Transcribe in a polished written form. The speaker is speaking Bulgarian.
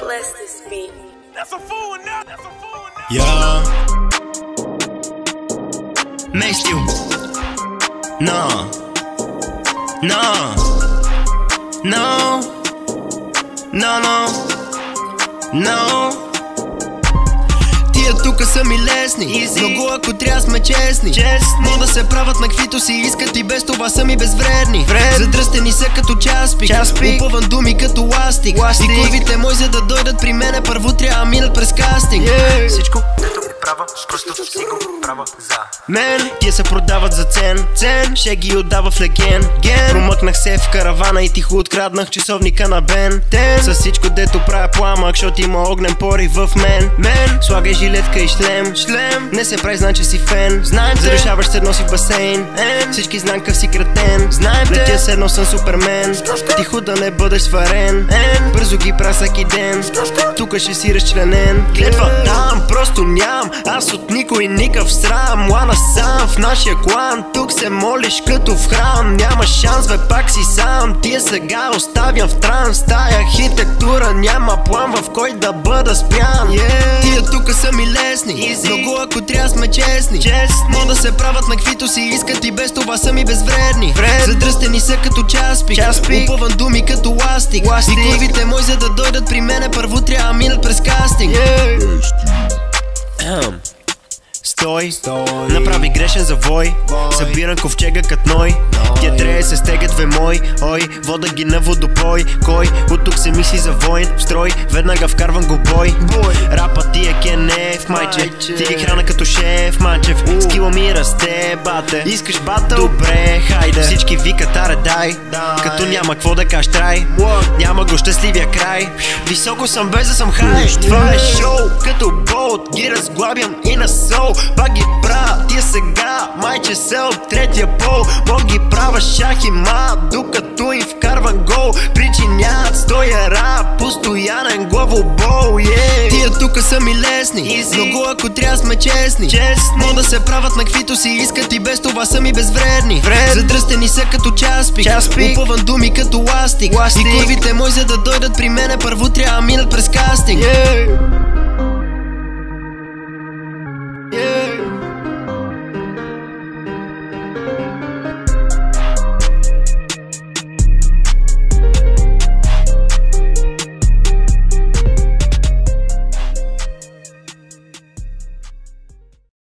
Bless this beat. That's a fool now. That's a fool now. Yeah. Mainstream. No. No. No. No, no. No. Тия тука са ми лесни, много ако трябва сме честни. Но да се правят на каквито си искат и без това са ми безвредни. Задръстени са като часпик, упъван думи като ластик. И курвите мои за да дойдат при мене първо трябва минат през кастинг. Всичко дето ми права, просто си го права за мен. Тия се продават за цен, ще ги отдава в леген. Промъкнах се в каравана и тихо откраднах часовника на Бен. С всичко дето правя пламък, защото има огнен порив в мен. Слагай жилетка и шлем. Не се прави, знам, че си фен. Зарушаваш се, носи в басейн. Всички знам къв си кретен. Летя се едно съм супермен. Тихо да не бъдеш сварен. Бързо ги правя всеки ден. Тука ще си разчленен. Клетва там, просто ням. Аз от никой никакъв срам. Лана сам в нашия клан. Тук се молиш като в храм. Няма шанс, бе, пак си сам. Тия сега оставям в транс. Тая архитектура няма план в кой да бъда спрян. Тия тука са ми лесни, много ако трябва сме честни. Но да се правят на каквито си искат и без това са ми безвредни. Задръстени са като часпик, упъван думи като ластик. И курвите мои за да дойдат при мене първо трябва минат през кастинг. Стой, направи грешен завой. Събирам ковчега кът Ной. Тия трябва се стегат ве мой. Ой, вода ги на водопой. Кой от тук се мисли за войн? В строй, веднага вкарвам го бой. Рапа ти е кенеф, майче. Ти ги храна като шеф, манчев. Скила ми расте, бате. Искаш батъл? Добре, хайде. Всички викат аре дай. Като няма какво да кажеш трай. Няма го щастливия край. Високо съм без да съм хай. Това е шоу, като болт. Ги разглабям и на сол. Пак ги правя тия сега, майче се от третия пол. Мога ги правя шах и мат, докато им вкарвам гол. Причинят стоя рап, постоянен главобол. Тия тука са ми лесни, много ако трябва сме честни. Но да се правят на каквито си искат и без това са ми безвредни. Задръстени са като часпик, упъван думи като ластик. И курвите мои за да дойдат при мене първо трябва минат през кастинг.